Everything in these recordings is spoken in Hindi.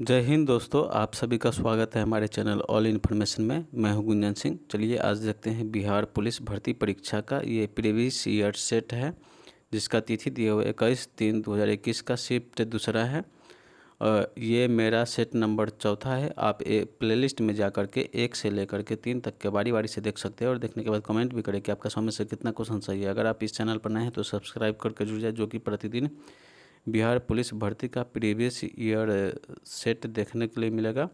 जय हिंद दोस्तों, आप सभी का स्वागत है हमारे चैनल ऑल इन्फॉर्मेशन में। मैं हूं गुंजन सिंह। चलिए आज देखते हैं बिहार पुलिस भर्ती परीक्षा का ये प्रीवियस ईयर सेट है, जिसका तिथि दिया हुआ 21/3/2021 का शिफ्ट दूसरा है। ये मेरा सेट नंबर चौथा है। आप प्लेलिस्ट में जा कर के 1 से लेकर के 3 तक के बारी बारी से देख सकते हैं और देखने के बाद कमेंट भी करें कि आपका समय से कितना क्वेश्चन सही है। अगर आप इस चैनल पर नए हैं तो सब्सक्राइब करके जुड़ जाए, जो कि प्रतिदिन बिहार पुलिस भर्ती का प्रीवियस ईयर सेट देखने के लिए मिलेगा।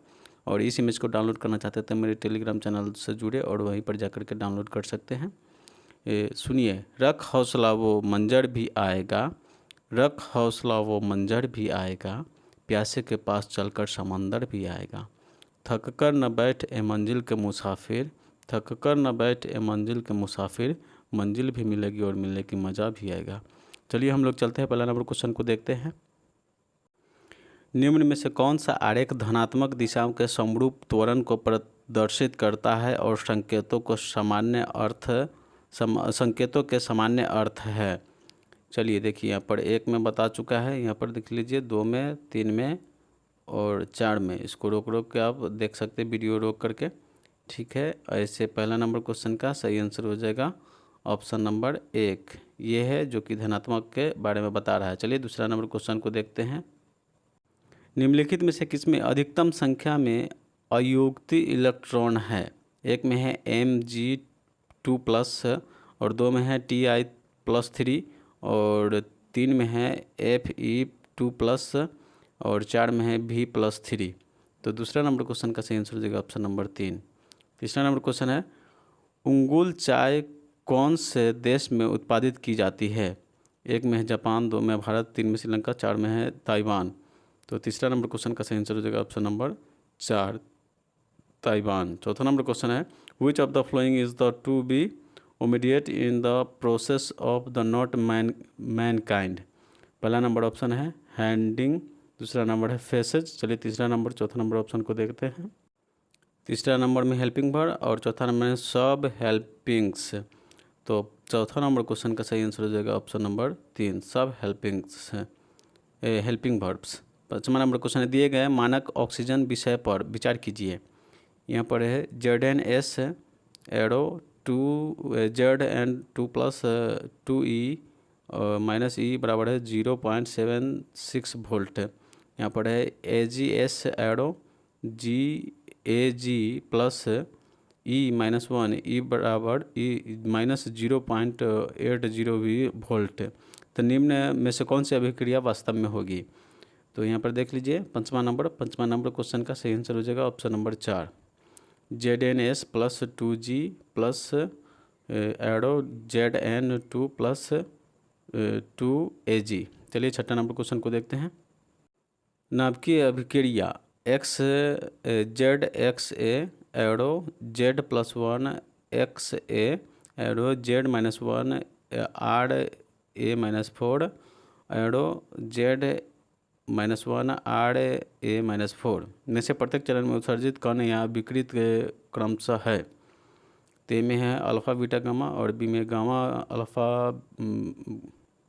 और इस इमेज को डाउनलोड करना चाहते हैं तो मेरे टेलीग्राम चैनल से जुड़े और वहीं पर जाकर के डाउनलोड कर सकते हैं। सुनिए, रख हौसला वो मंजर भी आएगा, रख हौसला वो मंजर भी आएगा, प्यासे के पास चलकर समंदर भी आएगा। थक कर न बैठ ए मंजिल के मुसाफिर, थक कर न बैठ ए मंजिल के मुसाफिर, मंजिल भी मिलेगी और मिलने की मज़ा भी आएगा। चलिए हम लोग चलते हैं, पहला नंबर क्वेश्चन को देखते हैं। निम्न में से कौन सा आरेख धनात्मक दिशाओं के समरूप त्वरण को प्रदर्शित करता है और संकेतों के सामान्य अर्थ है। चलिए देखिए, यहाँ पर 1 में बता चुका है, यहाँ पर देख लीजिए 2 में, 3 में और 4 में। इसको रोक रोक के आप देख सकते हैं, वीडियो रोक करके। ठीक है, ऐसे पहला नंबर क्वेश्चन का सही आंसर हो जाएगा ऑप्शन नंबर 1, ये है जो कि धनात्मक के बारे में बता रहा है। चलिए दूसरा नंबर क्वेश्चन को देखते हैं। निम्नलिखित में से किसमें अधिकतम संख्या में अयुग्ती इलेक्ट्रॉन है। 1 में है Mg2+ और 2 में है Ti+3 और 3 में है Fe2+ और 4 में है V+3। तो दूसरा नंबर क्वेश्चन का सही आंसर हो जाएगा ऑप्शन नंबर 3। तीसरा नंबर क्वेश्चन है, उंगुल चाय कौन से देश में उत्पादित की जाती है। 1 में है जापान, 2 में भारत, 3 में श्रीलंका, 4 में है ताइवान। तो तीसरा नंबर क्वेश्चन का सही आंसर हो जाएगा ऑप्शन नंबर 4, ताइवान। चौथा नंबर क्वेश्चन है, which of the following is the to be immediate in the process of the not mankind. पहला नंबर ऑप्शन है हैंडिंग, दूसरा नंबर है फेसेज। चलिए तीसरा नंबर चौथा नंबर ऑप्शन को देखते हैं। तीसरा नंबर में हेल्पिंग वर्ब और चौथा नंबर है सब हेल्पिंग्स। तो चौथा नंबर क्वेश्चन का सही आंसर हो जाएगा ऑप्शन नंबर 3, सब हेल्पिंग्स हेल्पिंग वर्ब्स। पाँचवा नंबर क्वेश्चन है, दिए गए मानक ऑक्सीजन विषय पर विचार कीजिए। यहाँ पर है ZnS एरो 2 -E बराबर है 0.76 वोल्ट। यहाँ पर है AgS एरो Ag+E-1 E बराबर -0.80 वोल्ट। तो निम्न में से कौन सी अभिक्रिया वास्तव में होगी। तो यहाँ पर देख लीजिए पाँचवा नंबर क्वेश्चन का सही आंसर हो जाएगा option number 4, ZnS+2G+ arrow Zn2+2Ag। चलिए छठा नंबर क्वेश्चन को देखते हैं। नाभिकीय अभिक्रिया ZXA arrow Z+1 XA arrow Z-1 Ra-4 arrow Z-1 Ra-4 में से प्रत्येक चरण में उत्सर्जित कण या विकृत क्रमशः है। तो में है अल्फ़ा बीटा गामा और बी में gamma alpha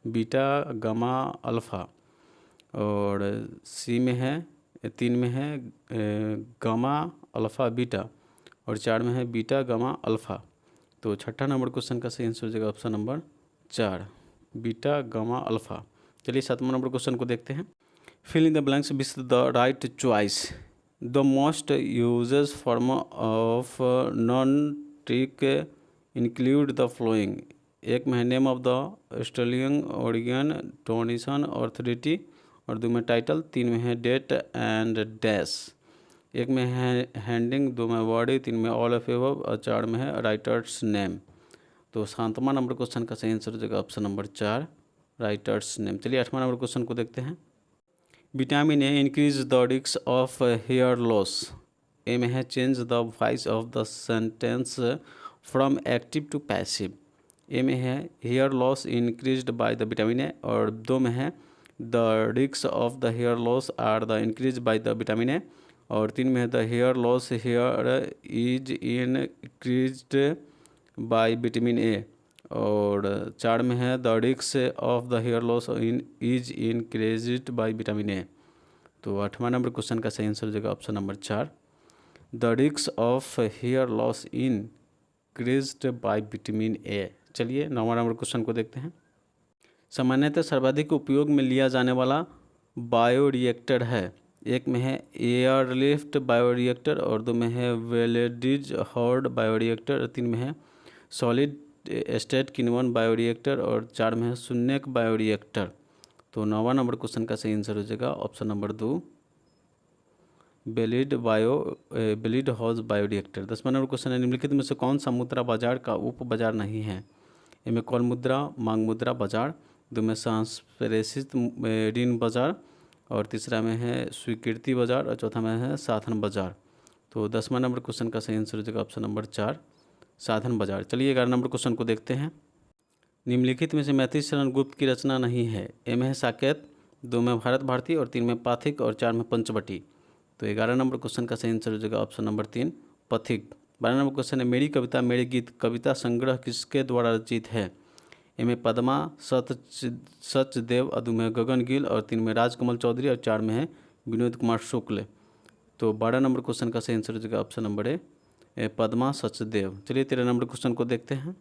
beta gamma alpha और सी में है 3 में है गामा अल्फ़ा बीटा और 4 में है बीटा गामा अल्फ़ा। तो छठा नंबर क्वेश्चन का सही आंसर हो जाएगा option number 4, beta gamma alpha. चलिए सातवां नंबर क्वेश्चन को देखते हैं। Fill in the blanks with the right choice. The most uses form of non trick include the following. 1 में है name of the Australian origin, donation, authority और 2 में टाइटल, 3 में है डेट एंड डैश। 1 में है हैंडिंग, 2 में बॉडी, 3 में ऑल ऑफ एबव और 4 में है राइटर्स नेम। तो सातवां नंबर क्वेश्चन का सही आंसर हो जाएगा ऑप्शन नंबर 4, राइटर्स नेम। चलिए आठवां नंबर क्वेश्चन को देखते हैं। Vitamin A increase the risk of hair loss. A में है change the voice of the sentence from active to passive. A में है hair loss increased by the vitamin A और 2 में है the risk of the hair loss are the increase by the vitamin A और 3 में है the hair loss hair is increased by vitamin A और 4 में है the risk of the hair loss is increased by vitamin A. तो 8वां नंबर क्वेश्चन का सही आंसर हो जाएगा option number 4। The risk of hair loss increased by vitamin A. चलिए 9वां नंबर क्वेश्चन को देखते हैं। सामान्यतः सर्वाधिक उपयोग में लिया जाने वाला बायोरिएक्टर है। एक में है एयरलिफ्ट बायोरिएक्टर, और 2 में है वेलेडिज हॉर्ड बायोरिएक्टर, और 3 में है सॉलिड स्टेट किण्वन बायोरिएक्टर, और 4 में है शून्यक बायोरिएक्टर। तो 9वां नंबर क्वेश्चन का सही आंसर हो जाएगा option number 2 bellied horse bioreactor. 10वां नंबर क्वेश्चन है, निम्नलिखित में से कौन सा मुद्रा बाजार का उप बाजार नहीं है। इनमें कॉल मुद्रा, मांग मुद्रा बाजार, 2 में सांस्प्रेषित ऋण बाजार, और तीसरा में है स्वीकृति बाजार, और चौथा में है साधन बाजार। तो 10वां नंबर क्वेश्चन का सही आंसर हो जाएगा ऑप्शन नंबर 4 साधन बाजार। चलिए 11 नंबर क्वेश्चन को देखते हैं। निम्नलिखित में से मैथिली शरण गुप्त की रचना नहीं है। ए में है साकेत, 2 में भारत भारती, और 3 में पाथिक, और 4 में पंचवटी। तो 11 नंबर क्वेश्चन का सही आंसर हो जाएगा ऑप्शन नंबर 3 पथिक। 12 नंबर क्वेश्चन है, मेरी कविता मेरे गीत कविता संग्रह किसके द्वारा रचित है। इनमें पद्मा सचदेव, 2 में गगन गिल, और 3 में राजकमल चौधरी, और 4 में है विनोद कुमार शुक्ल। तो 12 नंबर क्वेश्चन का सही आंसर हो जाएगा option number A Padma Sachdev. चलिए 13 नंबर क्वेश्चन को देखते हैं।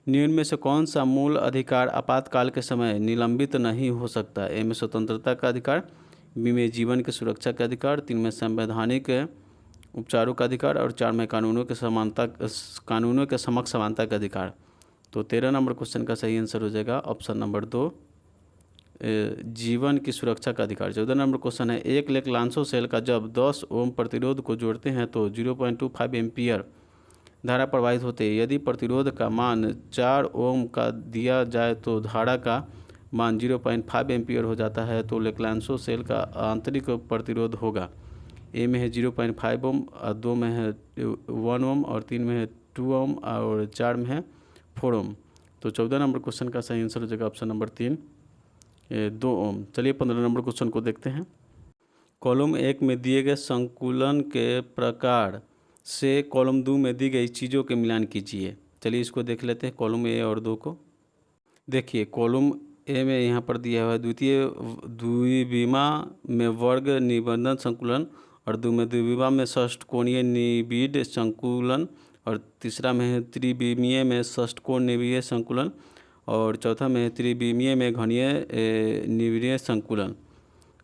निम्न में से कौन सा मूल अधिकार आपातकाल के समय निलंबित नहीं हो सकता। ए में स्वतंत्रता का अधिकार, बी में जीवन की सुरक्षा का अधिकार, 3 में संवैधानिक उपचारों का अधिकार, और 4 में कानूनों के समक्ष समानता का अधिकार। तो 13 नंबर क्वेश्चन का सही आंसर हो जाएगा ऑप्शन नंबर 2 जीवन की सुरक्षा का अधिकार। 14 नंबर क्वेश्चन है, एक लेख लांसो सेल का जब 10 ओम प्रतिरोध को जोड़ते हैं तो 0.25 एम्पियर धारा प्रवाहित होते हैं। यदि प्रतिरोध का मान 4 ओम का दिया जाए तो धारा का मान 0.5 एम्पियर हो जाता है। तो लेक्लांसो सेल का आंतरिक प्रतिरोध होगा। ए में है 0.5 ओम, 2 में है 1 ओम, और 3 में है 2 ओम, और 4 में है 4 ओम। तो 14 नंबर क्वेश्चन का सही आंसर हो जाएगा ऑप्शन नंबर 3 2 ओम। चलिए 15 नंबर क्वेश्चन को देखते हैं। कॉलम 1 में दिए गए संकुलन के प्रकार से कॉलम 2 में दी गई चीज़ों के मिलान कीजिए। चलिए इसको देख लेते हैं कॉलम ए और 2 को। देखिए कॉलम ए में यहाँ पर दिया हुआ है द्विविमा में वर्ग निबंधन संकुलन, और 2 में द्विविमा में षष्ठकोणीय निबिड़ संकुलन, और तीसरा में है त्रिविमीय में षष्ठकोण निबिड़ीय संकुलन, और चौथा में है त्रिविमीय में घनीय निबिड़ीय संकुलन।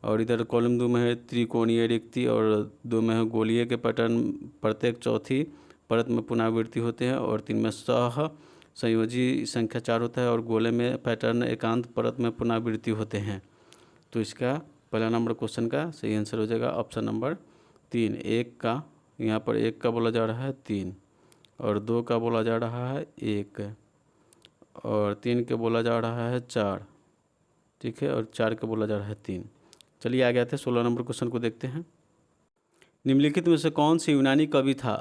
और इधर कॉलम 2 में है त्रिकोणीय रिक्ति, और 2 में है गोलीय के पैटर्न प्रत्येक चौथी परत में पुनरावृत्ति होते हैं, और 3 में सह संयोजी संख्या 4 होता है, और गोले में पैटर्न एकांत परत में पुनरावृत्ति होते हैं। तो इसका पहला नंबर क्वेश्चन का सही आंसर हो जाएगा ऑप्शन नंबर 3 1 का। यहाँ पर 1 का बोला जा रहा है 3, और 2 का बोला जा रहा है 1, और 3 के बोला जा रहा है 4, ठीक है, और 4 के बोला जा रहा है 3। चलिए आ गए थे 16 नंबर क्वेश्चन को देखते हैं। निम्नलिखित में से कौन सी यूनानी कवि था।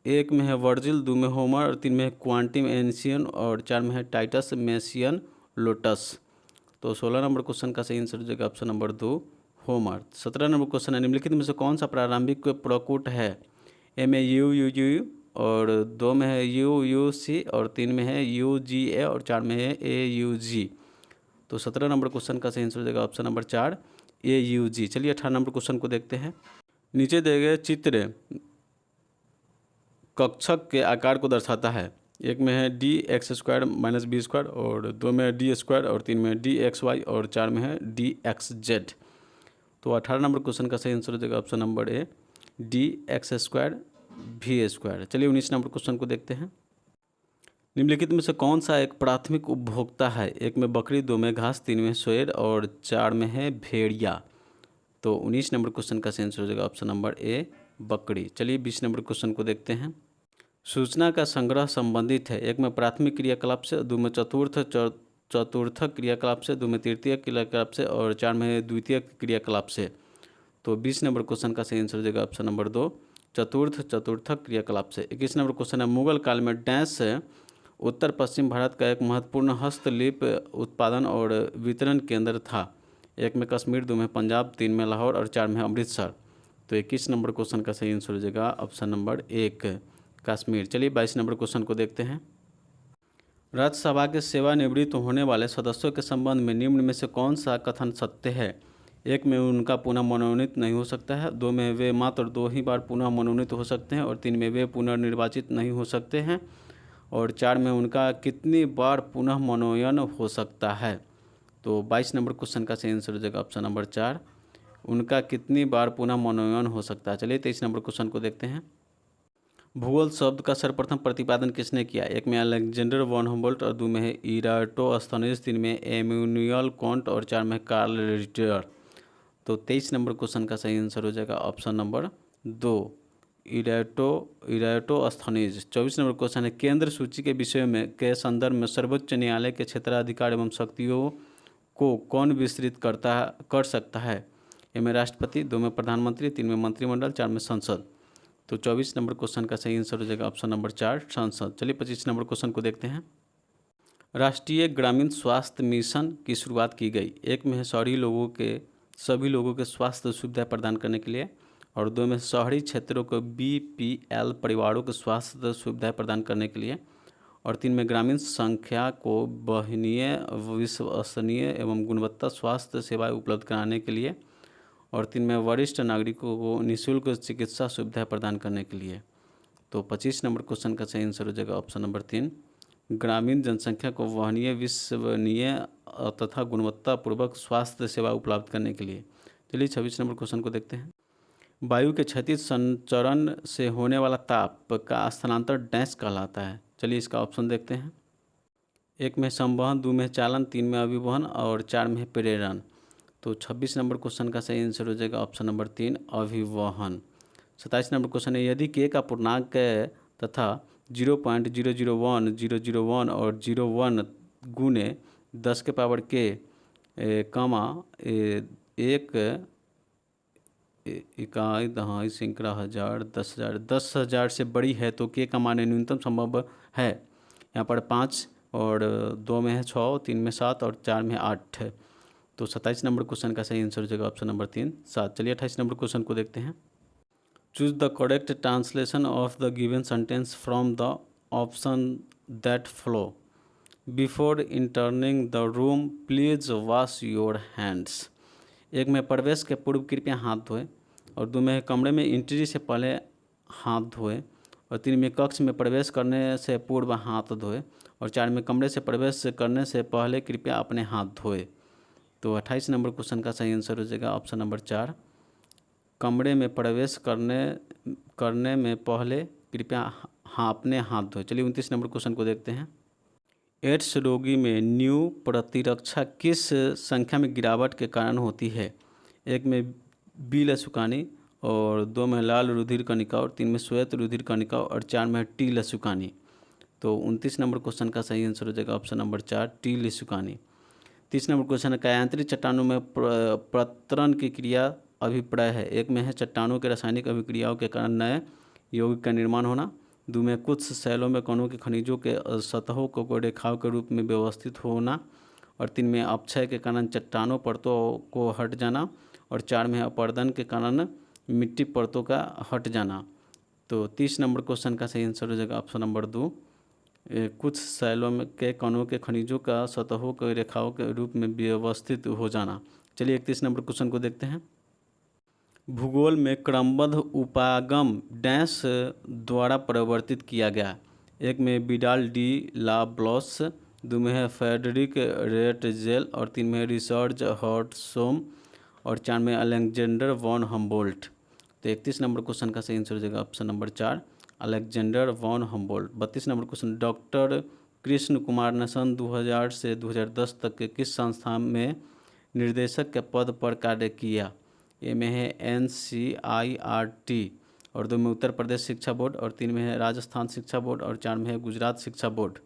1 में है वर्जिल, 2 में होमर, और 3 में है क्वांटिम एंशियन, और 4 में है टाइटस मेसियन लोटस। तो 16 नंबर क्वेश्चन का सही आंसर हो जाएगा option number 2 Homer. 17 number question है, निम्नलिखित में से कौन सा प्रारंभिक प्रकूट है। ए में यू, और 2 में है UUC, और 3 में है UGA, और 4 में है AUG। तो 17 नंबर क्वेश्चन का सही आंसर हो जाएगा ऑप्शन नंबर 4 AUG। चलिए 18 नंबर क्वेश्चन को देखते हैं। नीचे दिए गए चित्र कक्षक के आकार को दर्शाता है। 1 में है DX² - B², और 2 में है D², और 3 में है DXY, और 4 में है DXZ। तो 18 नंबर क्वेश्चन का सही आंसर हो जाएगा option number A DX² V²। चलिए 19 नंबर क्वेश्चन को देखते हैं। निम्नलिखित में से कौन सा एक प्राथमिक उपभोक्ता है। 1 में बकरी, 2 में घास, 3 में शेर, और 4 में है भेड़िया। तो 19 नंबर क्वेश्चन का सही आंसर हो जाएगा ऑप्शन नंबर ए बकरी। चलिए 20 नंबर क्वेश्चन को देखते हैं। सूचना का संग्रह संबंधित है। 1 में प्राथमिक क्रियाकलाप से, 2 में चतुर्थक क्रियाकलाप से, 2 में तृतीय क्रियाकलाप से, और 4 में द्वितीय क्रियाकलाप से। तो 20 नंबर क्वेश्चन का सही आंसर हो जाएगा ऑप्शन नंबर 2 चतुर्थक क्रियाकलाप से। 21 नंबर क्वेश्चन है, मुगल काल में डैश उत्तर पश्चिम भारत का एक महत्वपूर्ण हस्तलिप उत्पादन और वितरण केंद्र था। 1 में कश्मीर, 2 में पंजाब, 3 में लाहौर, और 4 में अमृतसर। तो 21 नंबर क्वेश्चन का सही आंसर हो जाएगा ऑप्शन नंबर 1 कश्मीर। चलिए 22 नंबर क्वेश्चन को देखते हैं। राज्यसभा के सेवानिवृत्त होने वाले सदस्यों के संबंध में निम्न में से कौन सा कथन सत्य है। एक में उनका पुनः मनोनीत नहीं हो सकता है, 2 में वे मात्र 2 ही बार पुनः मनोनीत हो सकते हैं और 3 में वे पुनर्निर्वाचित नहीं हो सकते हैं और 4 में उनका कितनी बार पुनः मनोनयन हो सकता है। तो 22 नंबर क्वेश्चन का सही आंसर हो जाएगा ऑप्शन नंबर 4, उनका कितनी बार पुनः मनोनयन हो सकता है। चलिए 23 नंबर क्वेश्चन को देखते हैं। भूगोल शब्द का सर्वप्रथम प्रतिपादन किसने किया? एक में अलेक्जेंडर वॉन हुम्बोल्ट और 2 में है इराटोस्थेनेस, 3 में एमैनुएल कांट और 4 में कार्ल रिटर। तो 23 नंबर क्वेश्चन का सही आंसर हो जाएगा ऑप्शन नंबर 2, इराटोस्थेनेस। 24 नंबर क्वेश्चन है, केंद्र सूची के विषय में के संदर्भ में सर्वोच्च न्यायालय के क्षेत्राधिकार एवं शक्तियों को कौन विस्तृत कर सकता है? ए में राष्ट्रपति, 2 में प्रधानमंत्री, 3 में मंत्रिमंडल, 4 में संसद। तो 24 नंबर क्वेश्चन का सही आंसर हो जाएगा ऑप्शन नंबर 4, संसद। चलिए 25 नंबर क्वेश्चन को देखते हैं। राष्ट्रीय ग्रामीण स्वास्थ्य मिशन की शुरुआत की गई। एक में है सभी लोगों के स्वास्थ्य सुविधा प्रदान करने के लिए और 2 में शहरी क्षेत्रों को BPL परिवारों को स्वास्थ्य सुविधाएं प्रदान करने के लिए और 3 में ग्रामीण संख्या को वहनीय, विश्वसनीय एवं गुणवत्ता स्वास्थ्य सेवाएं उपलब्ध कराने के लिए और 3 में वरिष्ठ नागरिकों को निःशुल्क चिकित्सा सुविधाएं प्रदान करने के लिए। तो 25 नंबर क्वेश्चन का सही आंसर हो जाएगा ऑप्शन नंबर 3, ग्रामीण जनसंख्या को वहनीय, विश्वसनीय तथा गुणवत्तापूर्वक स्वास्थ्य सेवा उपलब्ध करने के लिए। चलिए 26 नंबर क्वेश्चन को देखते हैं। वायु के क्षैतिज संचरण से होने वाला ताप का स्थानांतर डैश कहलाता है। चलिए इसका ऑप्शन देखते हैं। एक में संवहन, 2 में चालन, 3 में अभिवहन और 4 में प्रेरण। तो 26 नंबर क्वेश्चन का सही आंसर हो जाएगा ऑप्शन नंबर 3, अभिवहन। 27 नंबर क्वेश्चन है, यदि k का पूर्णांक तथा 0.001001 और 01 गुने 10 के पावर k कमा एक इकाई, दहाई, सैकड़ा, हजार, 10,000 से बड़ी है तो k का मान न्यूनतम संभव है। यहाँ पर 5 और 2 में है 6, 3 में 7 और 4 में 8 है। तो 27 नंबर क्वेश्चन का सही आंसर हो जाएगा ऑप्शन नंबर 3, 7। चलिए 28 नंबर क्वेश्चन को देखते हैं। Choose the correct translation of the given sentence from the option that follow. Before entering the room please wash your hands. एक में प्रवेश के पूर्व कृपया हाथ धोएं और 2 में कमरे में एंट्री से पहले हाथ धोएं और 3 में कक्ष में प्रवेश करने से पूर्व हाथ धोएं और 4 में कमरे से प्रवेश करने से पहले कृपया अपने हाथ धोएं। तो 28 नंबर क्वेश्चन का सही आंसर हो जाएगा ऑप्शन नंबर 4, कमरे में प्रवेश करने में पहले कृपया अपने हाथ धोएं। चलिए 29 नंबर क्वेश्चन को देखते हैं। एड्स रोगी में न्यू प्रतिरक्षा किस संख्या में गिरावट के कारण होती है? एक में बी लसुकानी और 2 में लाल रुधिर कणिका और 3 में श्वेत रुधिर कणिका और 4 में टी लसुकानी। तो 29 नंबर क्वेश्चन का सही आंसर हो जाएगा ऑप्शन नंबर 4, टी लसुकानी। 30 नंबर क्वेश्चन है, कायांतरित चट्टानों में प्रतरण की क्रिया अभिप्राय है। एक में है चट्टानों के रासायनिक अभिक्रियाओं के कारण नए यौगिक का निर्माण होना, 2 में कुछ शैलों में कणों के खनिजों के सतहों को रेखाओं के रूप में व्यवस्थित होना और 3 में अपक्षय के कारण चट्टानों परतों को हट जाना और 4 में अपर्दन के कारण मिट्टी परतों का हट जाना। तो 30 नंबर क्वेश्चन का सही आंसर हो जाएगा ऑप्शन नंबर 2, कुछ शैलों में के कणों के खनिजों का सतहों के रेखाओं के रूप में व्यवस्थित हो जाना। चलिए 31 नंबर क्वेश्चन को देखते हैं। भूगोल में क्रमबद्ध उपागम डैश द्वारा परिवर्तित किया गया। एक में विडाल डी ला ब्लॉस, 2 में है फेडरिक रेटजेल और 3 में रिचर्ड हर्टसोम और 4 में अलेक्जेंडर वॉन हम्बोल्ट। तो 31 नंबर क्वेश्चन का सही आंसर हो जाएगा option number 4, Alexander von Humboldt. 32 number question, doctor Krishna Kumar ने सन 2000 से 2010 तक के किस संस्थान में निर्देशक के पद पर कार्य किया? ए में है NCIRT और 2 में उत्तर प्रदेश शिक्षा बोर्ड और 3 में है राजस्थान शिक्षा बोर्ड और 4 में है गुजरात शिक्षा बोर्ड।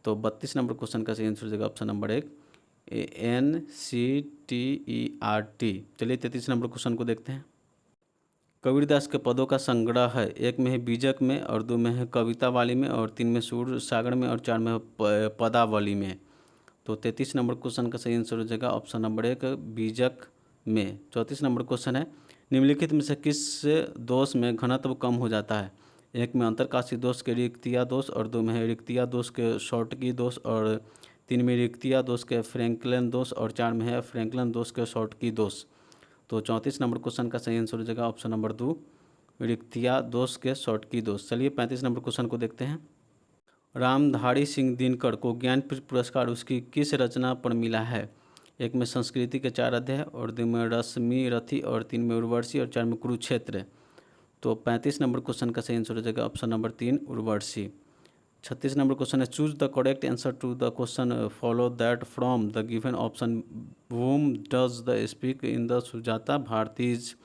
तो 32 नंबर क्वेश्चन का सही आंसर हो जाएगा ऑप्शन नंबर 1, NCTERT। चलिए 33 नंबर क्वेश्चन को देखते हैं। कबीरदास के पदों का संग्रह है। एक में है बीजक में और 2 में है कवितावाली में और 3 में सूर सागर में और 4 में है पदावली में। तो 33 नंबर क्वेश्चन का सही आंसर हो जाएगा ऑप्शन नंबर 1, बीजक में। 34 नंबर क्वेश्चन है, निम्नलिखित में से किस दोष में घनत्व कम हो जाता है? एक में अंतरकाशी दोष के रिक्तिया दोष और 2 में है रिक्तिया दोष के शॉर्टकी दोष और 3 में रिक्तिया दोष के फ्रैंकलिन दोष और 4 में है फ्रैंकलिन दोष के शॉर्टकी दोष। तो 34 नंबर क्वेश्चन का सही आंसर हो जाएगा ऑप्शन नंबर 2, रिक्तिया दोष के शॉर्ट की दोष। चलिए 35 नंबर क्वेश्चन को देखते हैं। रामधारी सिंह दिनकर को ज्ञानपीठ पुरस्कार उसकी किस रचना पर मिला है? एक में संस्कृति के 4 अध्याय, और 2 में रश्मि रथी, और 3 में उर्वशी, और 4 में कुरुक्षेत्र। तो 35 नंबर क्वेश्चन का सही आंसर हो जाएगा option number 3, Urvashi. 36 number question है, choose the correct answer to the question follow that from the given option whom does the speak in the Sujata भारतीज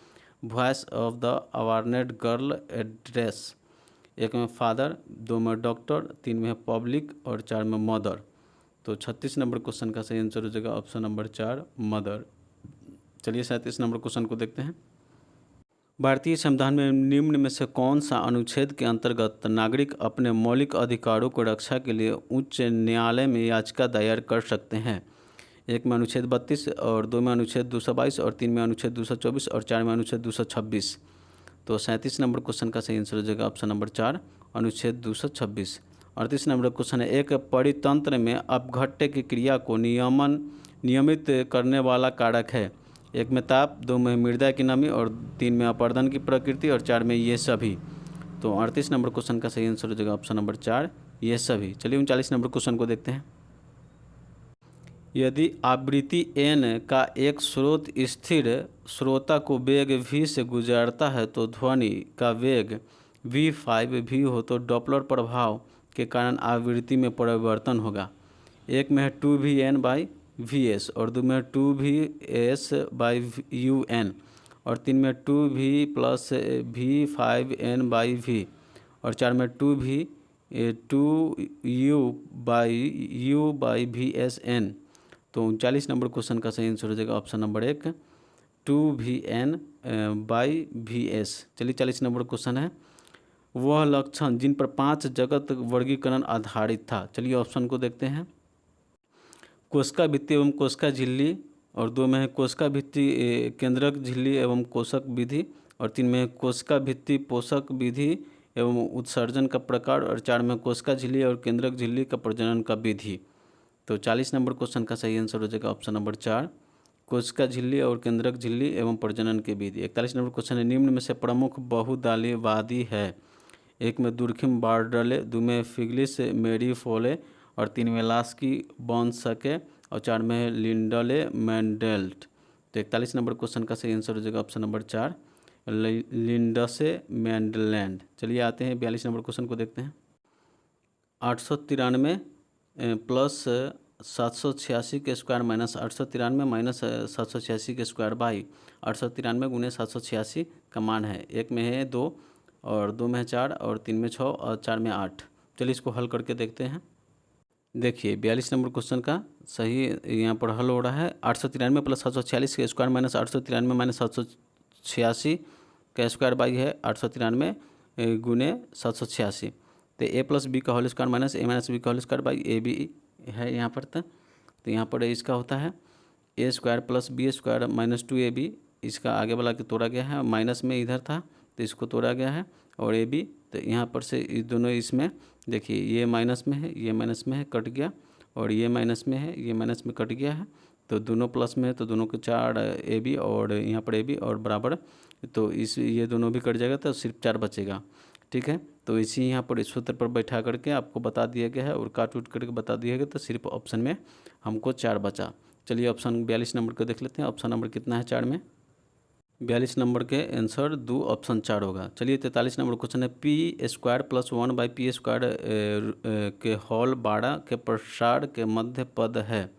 voice of the unwanted girl address. एक में फादर, 2 में डॉक्टर, 3 में पब्लिक, और 4 में मदर। तो 36 नंबर क्वेश्चन का सही आंसर हो जाएगा ऑप्शन नंबर 4, मदर। चलिए 37 नंबर क्वेश्चन को देखते हैं। भारतीय संविधान में निम्न में से कौन सा अनुच्छेद के अंतर्गत नागरिक अपने मौलिक अधिकारों को रक्षा के लिए उच्च न्यायालय में याचिका दायर कर सकते हैं? एक में अनुच्छेद 32, और 2 में अनुच्छेद 222, और 3 में अनुच्छेद 224, और 4 में अनुच्छेद 226। तो 37 नंबर क्वेश्चन का सही आंसर हो जाएगा ऑप्शन नंबर 4, अनुच्छेद 226। 38 नंबर क्वेश्चन है, एक परितंत्र में अपघट्य की क्रिया को नियमित करने वाला कारक है। एक में ताप, 2 में मृदा की नमी, और 3 में अपर्दन की प्रकृति, और 4 में ये सभी। तो 38 नंबर क्वेश्चन का सही आंसर हो जाएगा ऑप्शन नंबर 4, ये सभी। चलिए 39 नंबर क्वेश्चन को देखते हैं। यदि आवृत्ति n का एक स्रोत स्थिर श्रोता को वेग v से गुजारता है तो ध्वनि का वेग v5v हो तो डॉपलर प्रभाव के कारण आवृत्ति में परिवर्तन होगा। एक में है 2vn/vs, और 2 में 2vs/un, और 3 में 2v + v5n/v, और 4 में 2u/u/vsn। तो 39 नंबर क्वेश्चन का सही आंसर हो जाएगा ऑप्शन नंबर 1, 2vn/vs। चलिए 40 नंबर क्वेश्चन है, वह लक्षण जिन पर 5 जगत वर्गीकरण आधारित था। चलिए ऑप्शन को देखते हैं। कोशिका भित्ति एवं कोशिका झिल्ली, और 2 में है कोशिका भित्ति केंद्रक झिल्ली एवं कोशक विधि, और 3 में है कोशिका भित्ति पोषक विधि एवं उत्सर्जन का प्रकार, और 4 में कोशिका झिल्ली और केंद्रक झिल्ली का प्रजनन का विधि। तो 40 नंबर क्वेश्चन का सही आंसर हो जाएगा ऑप्शन नंबर 4, कोशिका झिल्ली और केंद्रक झिल्ली एवं प्रजनन की विधि। 41 नंबर क्वेश्चन है, निम्न में से प्रमुख बहुदालीवादी है। एक में दुर्खिम बारडले, 2 में फिग्लिस मेरी फोले, और 3 में लास्की बॉन्सके, और 4 में है लिंडले मैंडेल्ट। तो 41 नंबर क्वेश्चन का सही आंसर हो जाएगा ऑप्शन नंबर 4, लिंडसे मैंडलैंड। चलिए आते हैं 42 नंबर क्वेश्चन को देखते हैं। 893 प्लस 786 के स्क्वायर माइनस 893 माइनस 786 के स्क्वायर बाई 893 गुने 786 का मान है। एक में है 2, और 2 में है 4, और 3 में 6, और 4 में 8। चलिए इसको हल करके देखते हैं। देखिए 42 नंबर क्वेश्चन का सही यहाँ पर हल हो रहा है। 893 प्लस 746 के स्क्वायर माइनस 893 माइनस 786 का स्क्वायर बाई है 893 गुने 786। तो a + b का whole square minus a - b का whole square by a b है यहाँ पर। तो यहाँ पर इसका होता है a square + b square minus 2ab। इसका आगे वाला के तोड़ा गया है, माइनस में इधर था तो इसको तोड़ा गया है, और ए बी। तो यहाँ पर से इस दोनों इसमें देखिए ये माइनस में है, ये माइनस में है, कट गया, और ये माइनस में है, ये माइनस में कट गया है। तो दोनों प्लस में है तो दोनों के 4 ए बी, और यहाँ पर ए बी और बराबर, तो इस ये दोनों भी कट जाएगा तो सिर्फ 4 बचेगा। ठीक है, तो इसी यहाँ पर इस सूत्र पर बैठा करके आपको बता दिया गया है और काट उट करके बता दिया गया, तो सिर्फ ऑप्शन में हमको 4 बचा। चलिए ऑप्शन 42 नंबर को देख लेते हैं। ऑप्शन नंबर कितना है 4 में? 42 नंबर के आंसर 2 ऑप्शन 4 होगा। चलिए 43 नंबर क्वेश्चन है, p² + 1/p² के होल 12 के प्रसार के मध्य पद है।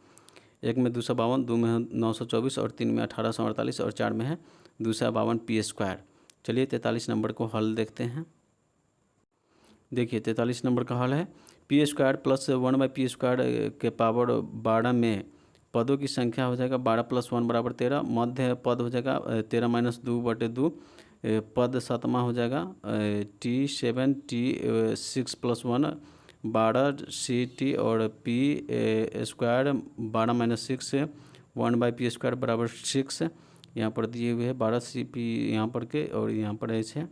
एक में 252, 2 में है 924, और 3 में 1848, और 4 में है 252 p²। चलिए 43 नंबर को हल देखते हैं। देखिए 43 नंबर का हल है, p² + 1/p² के पावर 12 में पदों की संख्या हो जाएगा 12 + 1 = 13। मध्य पद हो जाएगा 13 - 2/2। पद 7वां हो जाएगा t7 t6 + 1 12 ct, और p² 12 - 6 1/p² = 6। यहाँ पर दिए हुए है 12 cp यहाँ पर के, और यहाँ पर ऐसे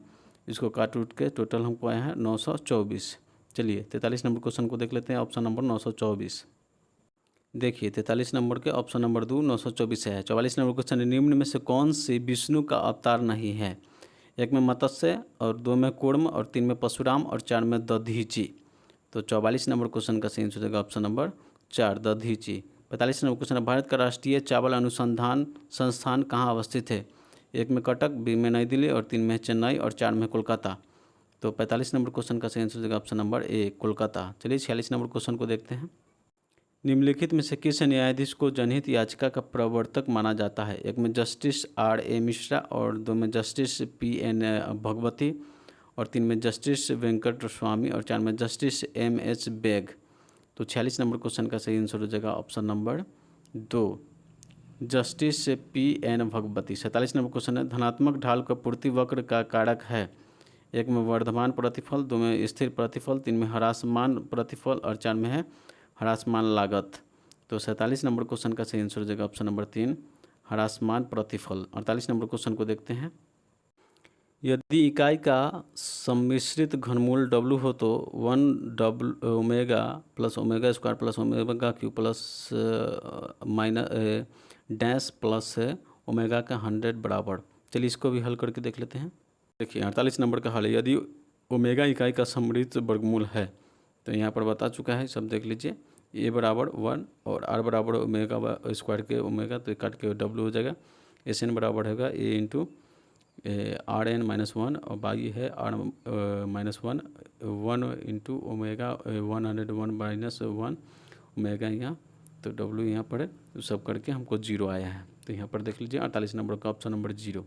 इसको काट उठ के टोटल हमको आया है 924। चलिए 43 नंबर क्वेश्चन को देख लेते हैं। Option number 924। देखिए 43 नंबर के ऑप्शन नंबर 2 924 है। 44 नंबर क्वेश्चन है, निम्न में से कौन सी विष्णु का अवतार नहीं है? 1 में मत्स्य और 2 में कूर्म और 3 में परशुराम और 4 में दधीचि। तो 44 नंबर क्वेश्चन का सही आंसर हो जाएगा option number 4 Dadhichi. 45 number question है, भारत का राष्ट्रीय चावल अनुसंधान संस्थान कहाँ अवस्थित है? 1 में कटक, बी में नई दिल्ली और 3 में चेन्नई और 4 में कोलकाता। तो 45 नंबर क्वेश्चन का सही आंसर हो जाएगा ऑप्शन नंबर ए कोलकाता। चलिए 46 नंबर क्वेश्चन को देखते हैं। निम्नलिखित में से किस न्यायाधीश को जनहित याचिका का प्रवर्तक माना जाता है? 1 में जस्टिस R.A. मिश्रा और 2 में जस्टिस P.N. भगवती और 3 में जस्टिस वेंकट स्वामी और 4 में जस्टिस M.H. बेग। तो 46 नंबर क्वेश्चन का सही आंसर हो जाएगा option number 2 justice P.N. Bhagwati. 47 number question है, धनात्मक ढाल का पूर्ति वक्र का कारक है? 1 में वर्धमान प्रतिफल, 2 में स्थिर प्रतिफल, 3 में ह्रासमान प्रतिफल और 4 में है ह्रासमान लागत। तो 47 नंबर क्वेश्चन का सही आंसर हो जाएगा ऑप्शन नंबर 3 ह्रासमान प्रतिफल। 48 नंबर क्वेश्चन को देखते हैं। यदि इकाई का सम्मिश्रित घनमूल W हो तो 1 omega plus omega square plus omega cube plus minus dash plus omega का 100 बराबर। चलिए इसको भी हल करके देख लेते हैं। देखिए 48 नंबर का हल है, यदि ओमेगा इकाई का सम्मिश्रित वर्गमूल है तो यहाँ पर बता चुका है, सब देख लीजिए। ए बराबर 1 और आर बराबर ओमेगा स्क्वायर के ओमेगा, तो काट के W हो जाएगा। एस एन बराबर होगा ए इंटू RN -1 और बाई है R -1 1 इंटू ओमेगा 101 ओमेगा यहाँ, तो W यहाँ पर है, तो सब करके हमको 0 आया है। तो यहाँ पर देख लीजिए 48 नंबर का ऑप्शन नंबर 0।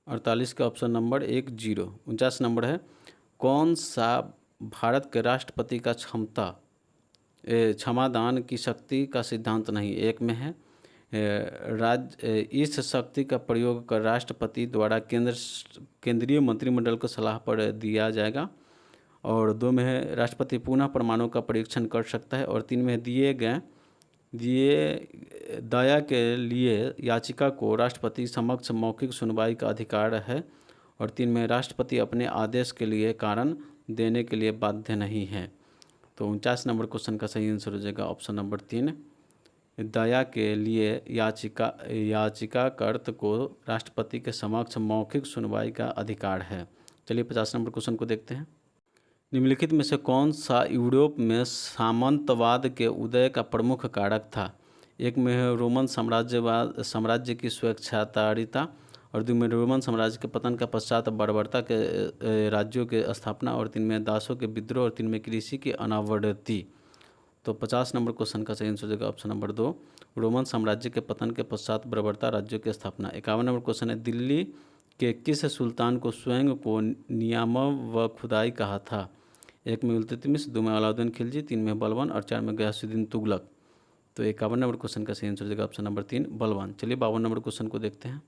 48 का ऑप्शन नंबर 1 0। 49 नंबर है, कौन सा भारत के राष्ट्रपति का क्षमादान की शक्ति का सिद्धांत नहीं? 1 में है इस शक्ति का प्रयोग कर राष्ट्रपति द्वारा केंद्रीय मंत्रिमंडल को सलाह पर दिया जाएगा, और 2 में है राष्ट्रपति पुनः परमाणु का परीक्षण कर सकता है, और 3 में दिए दया के लिए याचिका को राष्ट्रपति समक्ष मौखिक सुनवाई का अधिकार है, और 3 में राष्ट्रपति अपने आदेश के लिए कारण देने के लिए बाध्य नहीं है। तो 49 नंबर क्वेश्चन का सही आंसर हो जाएगा ऑप्शन नंबर 3 दया के लिए याचिकाकर्ता को राष्ट्रपति के समक्ष मौखिक सुनवाई का अधिकार है। चलिए 50 नंबर क्वेश्चन को देखते हैं। निम्नलिखित में से कौन सा यूरोप में सामंतवाद के उदय का प्रमुख कारक था? 1 में है रोमन साम्राज्य की स्वेच्छाचारिता, और 2 में रोमन साम्राज्य के पतन का पश्चात बर्बरता के राज्यों के स्थापना, और 3 में दासों के विद्रोह, और 3 में कृषि की अनावृत्ति। तो 50 नंबर क्वेश्चन का सही आंसर हो जाएगा ऑप्शन नंबर 2 रोमन साम्राज्य के पतन के पश्चात बर्बरता राज्यों की स्थापना। 51 नंबर क्वेश्चन है, दिल्ली के किस सुल्तान को स्वयं को नियामक व खुदाई कहा था? 1 में इल्तुतमिश, 2 में अलाउद्दीन खिलजी, 3 में बलबन और 4 में गयासुद्दीन तुगलक। तो 51 नंबर क्वेश्चन का सही आंसर हो जाएगा ऑप्शन नंबर 3 बलबन। चलिए 52 नंबर क्वेश्चन को देखते हैं।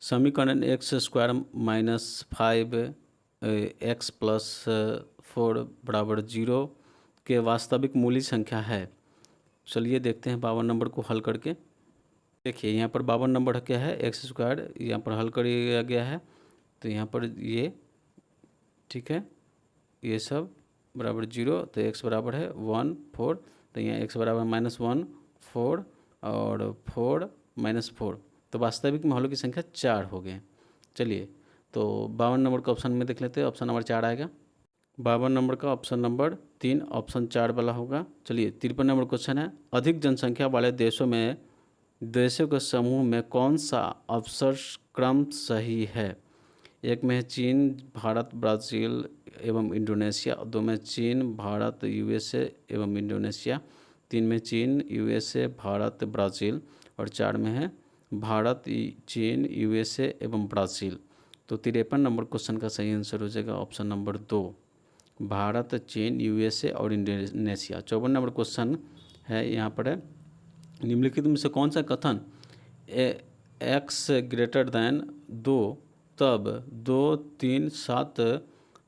समीकरण x² - 5 x + 4 बराबर 0 के वास्तविक मूल्य संख्या है। चलिए देखते हैं 52 नंबर को हल करके। देखिए यहाँ पर 52 नंबर क्या है, x² यहाँ पर हल कर गया है, तो यहाँ पर ये ठीक है, ये सब बराबर 0, तो x बराबर है 1 4, तो यहाँ x बराबर -1 4 और 4 -4, तो वास्तविक में हलों की संख्या 4 हो गए। चलिए तो 52 नंबर का ऑप्शन में देख लेते हैं, ऑप्शन नंबर 4 आएगा। 52 नंबर का ऑप्शन नंबर 3 ऑप्शन 4 वाला होगा। चलिए 53 नंबर क्वेश्चन है, अधिक जनसंख्या वाले देशों के समूह में कौन सा अवसर क्रम सही है? 1 में है चीन, भारत, ब्राज़ील एवं इंडोनेशिया, 2 में चीन, भारत, USA एवं इंडोनेशिया, 3 में चीन, USA, भारत, ब्राज़ील और 4 में है भारत, चीन, USA एवं ब्राज़ील। तो 53 नंबर क्वेश्चन का सही आंसर हो जाएगा ऑप्शन नंबर 2 भारत, चीन, USA और इंडोनेशिया। 54 नंबर क्वेश्चन है, यहाँ पर है, निम्नलिखित में से कौन सा कथन x > 2 तब 2 3 7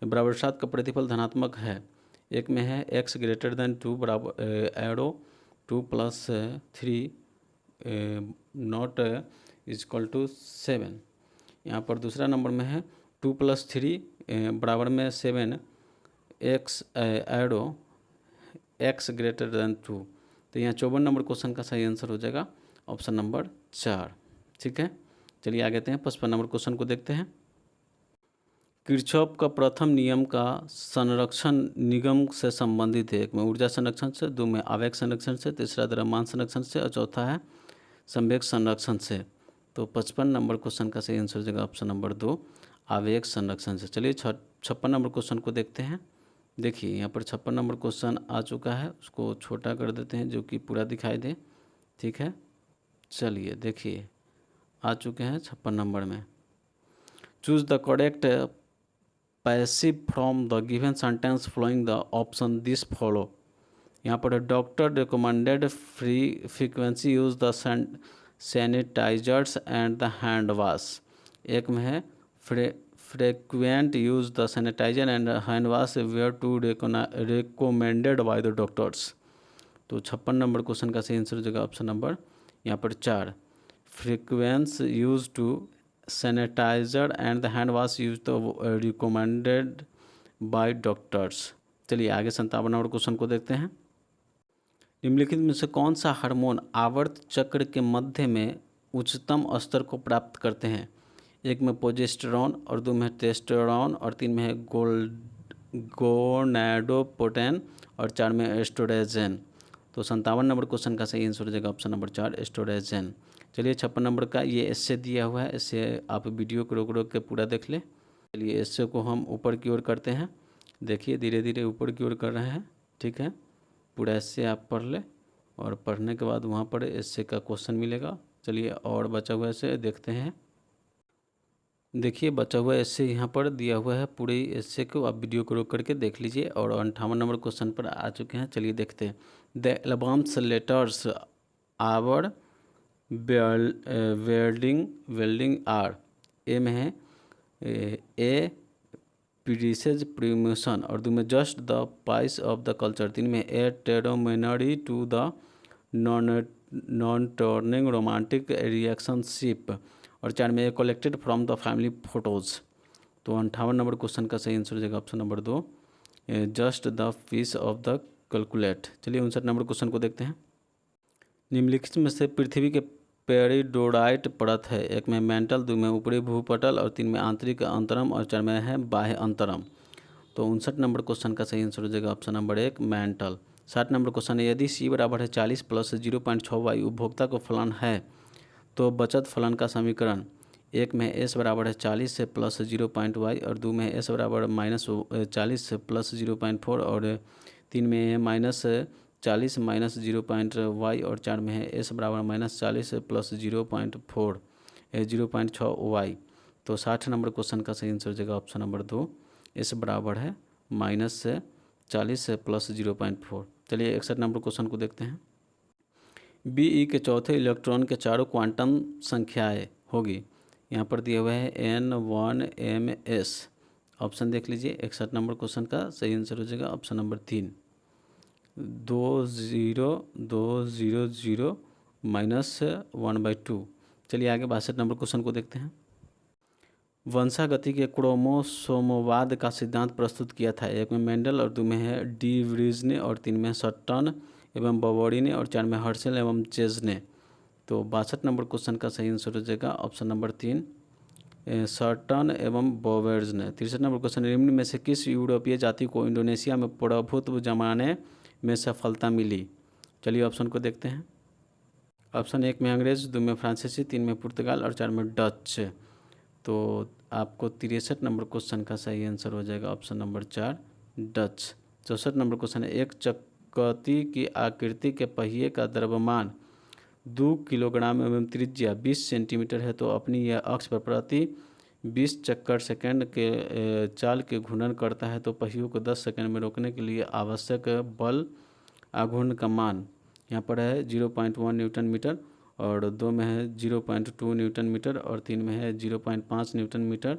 बराबर 7 का प्रतिफल धनात्मक है? 1 में है x > 2 बराबर एरो 2 + 3 नॉट = 7। यहाँ पर दूसरा नंबर में है 2 + 3 बराबर में 7 x एरो x > 2, तो यहाँ 54 नंबर क्वेश्चन का सही आंसर हो जाएगा ऑप्शन नंबर 4। ठीक है, चलिए आगे आते हैं 55 नंबर क्वेश्चन को देखते हैं। किरचॉफ का प्रथम नियम का संरक्षण निगम से संबंधित है। एक में ऊर्जा संरक्षण से, दो में आवेग संरक्षण से, तीसरा द्रव्यमान संरक्षण से और चौथा है संवेग संरक्षण से। तो 55 नंबर क्वेश्चन का सही आंसर हो जाएगा ऑप्शन नंबर 2 आवेग संरक्षण से। चलिए 56 नंबर क्वेश्चन को देखते हैं। देखिए यहाँ पर 56 नंबर क्वेश्चन आ चुका है, उसको छोटा कर देते हैं जो कि पूरा दिखाई दे। ठीक है, चलिए देखिए आ चुके हैं 56 नंबर में। Choose the correct passive from the given sentence following the option this follow. यहाँ पर doctor recommended frequency use the sanitizers and the hand wash. एक में है frequent use the sanitizer and hand wash were to recommended by the doctors. तो 56 नंबर क्वेश्चन का सही आंसर हो जाएगा ऑप्शन नंबर यहाँ पर 4 frequency use to sanitizer and the hand wash use the recommended by doctors. चलिए आगे 57 नंबर क्वेश्चन को देखते हैं। निम्नलिखित में से कौन सा हार्मोन आवर्त चक्र के मध्य में उच्चतम स्तर को प्राप्त करते हैं। एक में प्रोजेस्टेरॉन और दो में टेस्टोस्टेरोन और तीन में है गोनाडोट्रोपिन और 4 में एस्ट्रोजन। तो 57 नंबर क्वेश्चन का सही आंसर हो जाएगा ऑप्शन नंबर 4 एस्ट्रोजन। चलिए 56 नंबर का ये एस्से दिया हुआ है, इससे आप वीडियो को रोक रोक के पूरा देख लें। चलिए एस्से को हम ऊपर की ओर करते हैं। देखिए धीरे धीरे ऊपर की ओर कर रहे हैं। ठीक है, पूरा एस्से आप पढ़ लें और पढ़ने के बाद वहाँ पर एस्से का क्वेश्चन मिलेगा। चलिए और बचा हुआ एस्से देखते हैं। देखिए बचा हुआ एस्से यहाँ पर दिया हुआ है, पूरे एस्से को आप वीडियो को रोक करके देख लीजिए। और 58 नंबर क्वेश्चन पर आ चुके हैं। चलिए देखते हैं। The albums letters our welding are. A में है ए प्रीसेज प्रीमोशन और दो में just the piece of the culture. तीन में a temporary to the non turning romantic relationship और 4 में a collected from the family photos. तो 58 नंबर क्वेश्चन का सही आंसर हो जाएगा option number 2 just the piece of the calculate. चलिए 59 नंबर क्वेश्चन को देखते हैं। निम्नलिखित में से पृथ्वी के पेरिडोडाइट परत है। एक में मेंटल, दो में ऊपरी भूपटल और 3 में आंतरिक अंतरम और 4 में है बाह्य अंतरम। तो 59 नंबर क्वेश्चन का सही आंसर हो जाएगा option number 1 mental. 60 number question है। यदि C बराबर है 40 प्लस 0.6 वाई उपभोक्ता को फलन है तो बचत फलन का समीकरण। एक में S बराबर है 40 से प्लस 0.y और दो में S बराबर -40 से प्लस 0.4 और 3 में है -40 माइनस 0.y और 4 में है S बराबर -40 से प्लस 0.6 वाई। तो 60 नंबर क्वेश्चन का सही आंसर हो जाएगा ऑप्शन नंबर 2 S बराबर है -40 से प्लस 0.4। चलिए 61 नंबर क्वेश्चन को देखते हैं। BE के चौथे इलेक्ट्रॉन के चारों क्वांटम संख्याएं होगी। यहाँ पर दिया हुआ है N1ms। ऑप्शन देख लीजिए। 61 नंबर क्वेश्चन का सही आंसर हो जाएगा ऑप्शन नंबर 3 20200 -1/2। चलिए आगे 62 नंबर क्वेश्चन को देखते हैं। वंशागति के क्रोमोसोमवाद का सिद्धांत प्रस्तुत किया था। एक में मेंडल और दो में है डी व्रीज ने और 3 में सट्टन एवं बवोरी ने और 4 में हर्शल एवं चेज ने। तो 62 नंबर क्वेश्चन का सही आंसर हो जाएगा ऑप्शन नंबर 3 सट्टन एवं बोवेर्ज ने। 63 नंबर क्वेश्चन निम्न में से किस यूरोपीय जाति को इंडोनेशिया में प्रभुत्व जमाने में सफलता मिली। चलिए ऑप्शन को देखते हैं। ऑप्शन 1 में अंग्रेज, 2 में फ्रांसीसी, 3 में पुर्तगाल और 4 में डच। तो आपको 63 नंबर क्वेश्चन का सही आंसर हो जाएगा option number 4 Dutch. 64 number question है। एक चकती की आकृति के पहिए का द्रव्यमान 2 किलोग्राम एवं त्रिज्या 20 सेंटीमीटर है तो अपनी यह अक्ष पर प्रति 20 चक्कर सेकंड के चाल के घूर्णन करता है तो पहियों को 10 सेकंड में रोकने के लिए आवश्यक बल आघूर्ण का मान यहाँ पर है 0.1 न्यूटन मीटर और 2 में है 0.2 न्यूटन मीटर और 3 में है 0.5 न्यूटन मीटर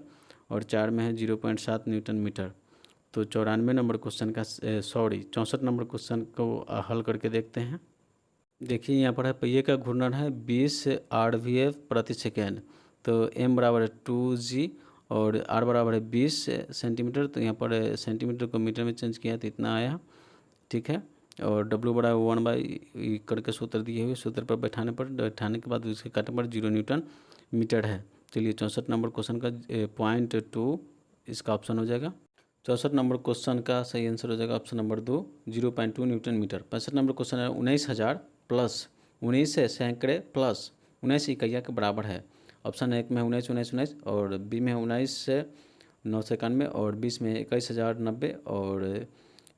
और 4 में है 0.7 न्यूटन मीटर। तो 94 नंबर क्वेश्चन का 64 नंबर क्वेश्चन को हल करके देखते हैं। देखिए यहाँ पर है पहिए का घूर्णन है 20 RVF प्रति सेकेंड। तो m बराबर है 2g और r बराबर है 20 सेंटीमीटर। तो यहाँ पर सेंटीमीटर को मीटर में चेंज किया तो इतना आया। ठीक है, और W बराबर 1/, करके सूत्र दिए हुए, सूत्र पर बैठाने के बाद उसके काटने पर 0 न्यूटन मीटर है। चलिए 64 नंबर क्वेश्चन का 0.2 इसका ऑप्शन हो जाएगा। 64 नंबर क्वेश्चन का सही आंसर हो जाएगा option number 2, 0.2 newton metre. 65 number question है 19,000 प्लस 19 सैकड़े प्लस 19 इकाइयाँ के बराबर है। ऑप्शन एक में है 19 19 19 और बी में है 19 से 991 और 20 में है 21,090 और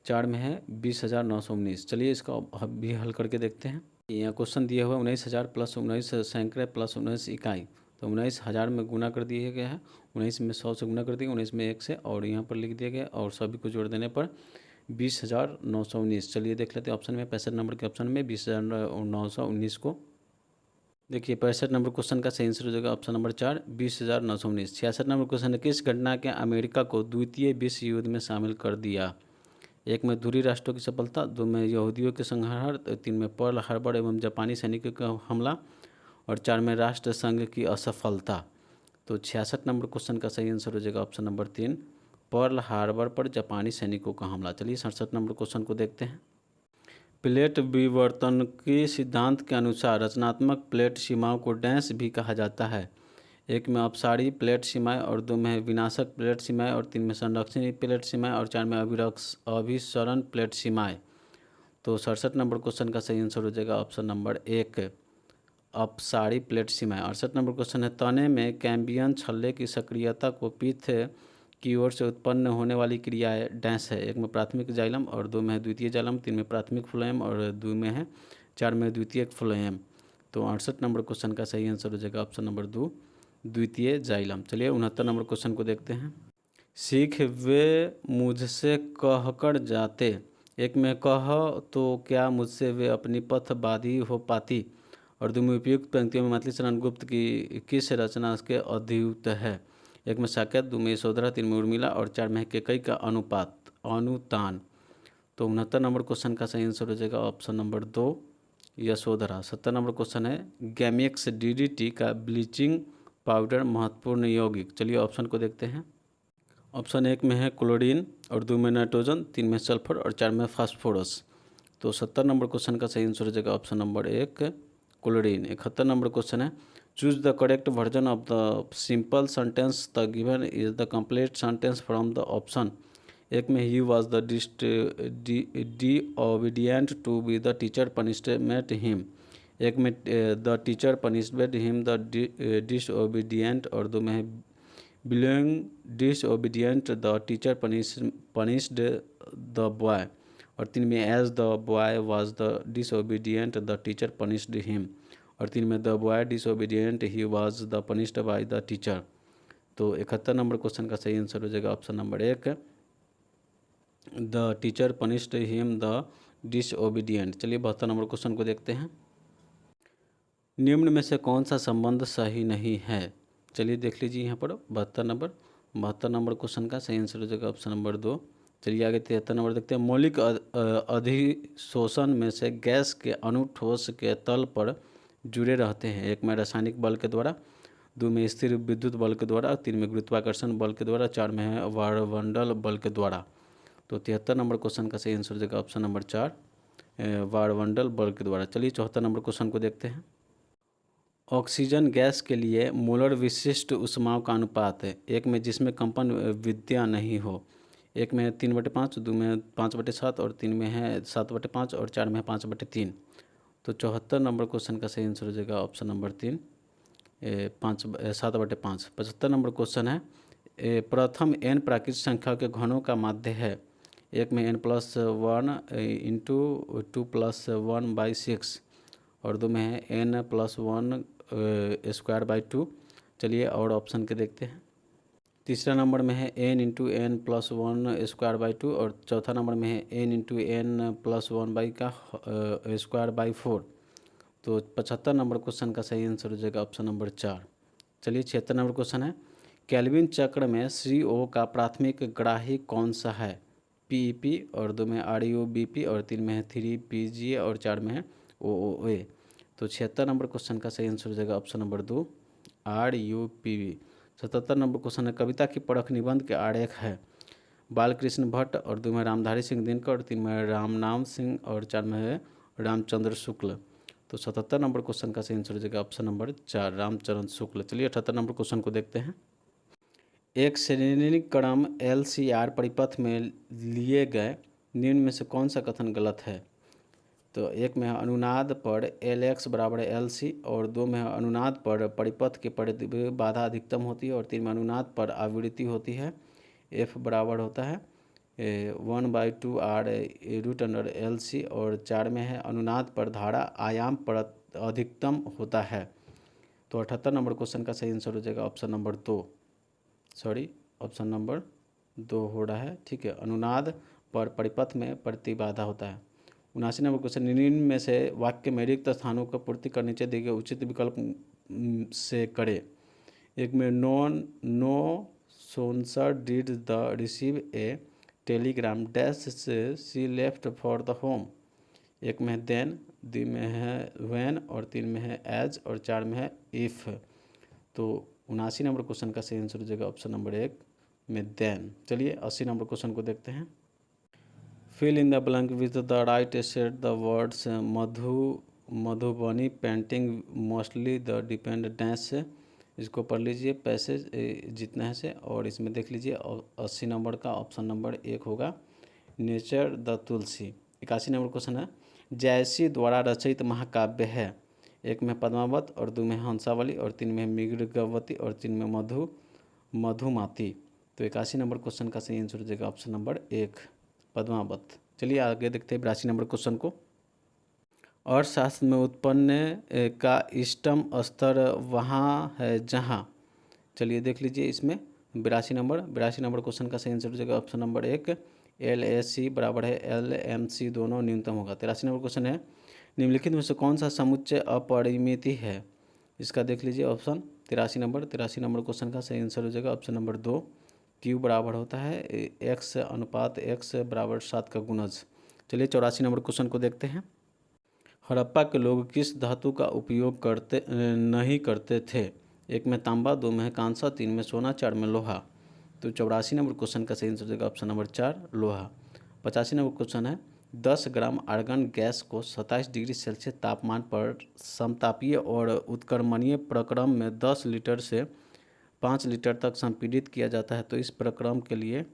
4 में है 20,919। चलिए इसका भी हल करके देखते हैं। यहाँ क्वेश्चन दिया हुआ है 19,000 प्लस 19 सैकड़े प्लस 19 इकाई, तो 19,000 में गुना कर दिया गया है, 19 में 100 से गुना कर दिया, 19 में 1 से, और यहाँ पर लिख दिया गया और सभी को जोड़ देने पर 20,919। चलिए देख लेते हैं ऑप्शन में, 65 नंबर के ऑप्शन में 20,919 को। देखिए 65 नंबर क्वेश्चन का सही आंसर हो जाएगा ऑप्शन नंबर 4, 20,919। 66 नंबर क्वेश्चन है किस घटना के अमेरिका को द्वितीय विश्व युद्ध में शामिल कर दिया? एक में धुरी राष्ट्रों की सफलता, 2 में यहूदियों के संहार, 3 में पर्ल हार्बर एवं जापानी सैनिकों का हमला और 4 में राष्ट्र संघ की असफलता। तो 66 नंबर क्वेश्चन का सही आंसर हो जाएगा ऑप्शन नंबर 3, पर्ल हार्बर पर जापानी सैनिकों का हमला। चलिए 67 नंबर क्वेश्चन को देखते हैं। प्लेट विवर्तन के सिद्धांत के अनुसार रचनात्मक प्लेट सीमाओं को डैश भी कहा जाता है। एक में अपसारी प्लेट सीमाएं और 2 में विनाशक प्लेट सीमाएं और 3 में संरक्षणी प्लेट सीमाएं और 4 में अभिसरण प्लेट सीमाएं। तो 67 नंबर क्वेश्चन का सही आंसर हो जाएगा ऑप्शन नंबर 1, अपसारी प्लेट सीमाएं। 68 नंबर क्वेश्चन है तने में कैम्बियम छल्ले की सक्रियता को पीठ की ओर से उत्पन्न होने वाली क्रियाएं डैश है। एक में प्राथमिक जाइलम और 2 में है द्वितीय जाइलम, 3 में प्राथमिक फ्लोएम और 2 में है 4 में द्वितीयक फ्लोएम। तो 68 नंबर क्वेश्चन का सही आंसर हो जाएगा ऑप्शन नंबर 2, द्वितीय जाइलम। चलिए 69 नंबर क्वेश्चन को देखते हैं। सीख वे मुझसे कहकर जाते, एक में कह तो क्या मुझसे वे अपनी पथ बाधी हो पाती, और 2 में उपयुक्त पंक्तियों में मैथिली शरण गुप्त की किस रचना के अद्भुत है। एक में साकेत, 2 में यशोधरा, 3 में उर्मिला और 4 में कैकेयी का अनुतान। तो 69 नंबर क्वेश्चन का सही आंसर हो जाएगा option number 2, Yashodhara. 70 number question है गैमेक्स DDT का ब्लीचिंग पाउडर महत्वपूर्ण यौगिक। चलिए ऑप्शन को देखते हैं। ऑप्शन 1 में है क्लोरीन और 2 में नाइट्रोजन, 3 में सल्फर और 4 में फास्फोरस। तो 70 नंबर क्वेश्चन का सही आंसर हो जाएगा option number 1, chlorine. 71 number question है choose the correct version of the simple sentence the given is the complete sentence from the option. एक में he was the disobedient to be the teacher punishment him, एक में the teacher punishment him the disobedient और 2 में है bellowing disobedient the teacher punished the boy और 3 में as the boy was the disobedient the teacher punished him और 3 में the boy disobedient he was the punished by the teacher. तो 71 नंबर क्वेश्चन का सही आंसर हो जाएगा option number 1, the teacher punished him the disobedient. चलिए 72 नंबर क्वेश्चन को देखते हैं। निम्न में से कौन सा संबंध सही नहीं है? चलिए देख लीजिए यहाँ पर 72 नंबर क्वेश्चन का सही आंसर हो जाएगा ऑप्शन नंबर 2। चलिए आगे 73 नंबर देखते हैं। मौलिक अधिशोषण में से गैस के अणु ठोस के तल पर जुड़े रहते हैं। एक में रासायनिक बल के द्वारा, 2 में स्थिर विद्युत बल के द्वारा, 3 में गुरुत्वाकर्षण बल के द्वारा, 4 में है वायुमंडल बल के द्वारा। तो 73 नंबर क्वेश्चन का सही आंसर हो जाएगा ऑप्शन नंबर 4, वायुमंडल बल के द्वारा। चलिए 74 नंबर क्वेश्चन को देखते हैं। ऑक्सीजन गैस के लिए मोलर विशिष्ट ऊष्माओं का अनुपात है। एक में जिसमें कंपन विद्या नहीं हो, एक में 3/5, 2 में 5/7 और 3 में है 7/5 और 4 में है 5/3। तो 74 नंबर क्वेश्चन का सही आंसर हो जाएगा ऑप्शन नंबर 3, 7/5। 75 नंबर क्वेश्चन है प्रथम n प्राकृतिक संख्या के घनों का माध्य है। एक में n+1 × 2+1/6 और 2 में है n+1 स्क्वायर बाई 2। चलिए और ऑप्शन के देखते हैं। तीसरा नंबर में है n × n+1 स्क्वायर बाई 2 और चौथा नंबर में है n × n+1 का स्क्वायर बाई 4। तो 75 नंबर क्वेश्चन का सही आंसर हो जाएगा ऑप्शन नंबर 4। चलिए 76 नंबर क्वेश्चन है केल्विन चक्र में CO का प्राथमिक ग्राही कौन सा है? PeP और 2 में ReOBP और 3 में है 3PGA और 4 में है OOA। तो 76 नंबर क्वेश्चन का सही आंसर हो जाएगा option number 2, ReOPV। 77 number question है कविता की परख निबंध के आरेख है। बालकृष्ण भट्ट, और 2 में रामधारी सिंह दिनकर, और 3 में रामनाम सिंह, और 4 में है रामचंद्र शुक्ल। तो 77 नंबर क्वेश्चन का सही आंसर हो जाएगा ऑप्शन नंबर 4, रामचरण शुक्ल। चलिए 78 नंबर क्वेश्चन को देखते हैं। एक श्रेणी क्रम LCR परिपथ में लिए गए निम्न में से कौन सा कथन गलत है? तो एक में है अनुनाद पर LX बराबर LC, और 2 में है अनुनाद पर परिपथ के परिधि बाधा अधिकतम होती है, और 3 में अनुनाद पर आवृत्ति होती है, F बराबर होता है 1/2R √LC, और 4 में है अनुनाद पर धारा आयाम पर अधिकतम होता है। तो 78 नंबर क्वेश्चन का सही आंसर हो जाएगा ऑप्शन नंबर 2, ऑप्शन नंबर 2 हो रहा है। ठीक है, अनुनाद पर परिपथ में प्रतिबाधा होता है। 79 नंबर क्वेश्चन, निम्न में से वाक्य में रिक्त स्थानों को पूर्ति कर नीचे दिए गए उचित विकल्प से करे। एक में no sooner did the receive a telegram dash से she left for the home. एक में है देन, 2 में है व्हेन, और 3 में है एज, और 4 में है इफ़। तो 79 नंबर क्वेश्चन का सही आंसर हो जाएगा ऑप्शन नंबर 1 में देन। चलिए 80 नंबर क्वेश्चन को देखते हैं। Fill in the blank with the right set the words Madhubani painting mostly the depend dash. इसको पढ़ लीजिए पैसेज जितना है से, और इसमें देख लीजिए 80 नंबर का ऑप्शन नंबर 1 होगा nature the Tulsi. 81 number question है, जयसी द्वारा रचित महाकाव्य है। एक में पद्मावत, और 2 में हंसावली, और 3 में मृगवती, और 3 में मधुमाती। तो 81 नंबर क्वेश्चन का सही आंसर हो जाएगा ऑप्शन नंबर 1 पद्मावत। चलिए आगे देखते हैं 82 नंबर क्वेश्चन को। अर्थशास्त्र में उत्पन्न का इष्टतम स्तर वहाँ है जहाँ। चलिए देख लीजिए इसमें 82 नंबर क्वेश्चन का सही आंसर हो जाएगा ऑप्शन नंबर 1 LAC बराबर है LMC, दोनों न्यूनतम होगा। 83 नंबर क्वेश्चन है, निम्नलिखित में से कौन सा समुच्चय अपरिमित है? इसका देख लीजिए ऑप्शन 83 नंबर क्वेश्चन का सही आंसर हो जाएगा ऑप्शन नंबर 2 Q बराबर होता है X बराबर 7 का गुणज। चलिए 84 नंबर क्वेश्चन को देखते हैं। हड़प्पा के लोग किस धातु का उपयोग नहीं करते थे? एक में तांबा, 2 में है कांसा, 3 में सोना, 4 में लोहा। तो 84 नंबर क्वेश्चन का सही आंसर हो जाएगा ऑप्शन नंबर 4 लोहा। 85 नंबर क्वेश्चन है, 10 ग्राम आर्गन गैस को 27 डिग्री सेल्सियस तापमान पर समतापीय और उत्क्रमणीय प्रक्रम में 10 लीटर से 5 लीटर तक संपीड़ित किया जाता है। तो इस प्रक्रम के लिए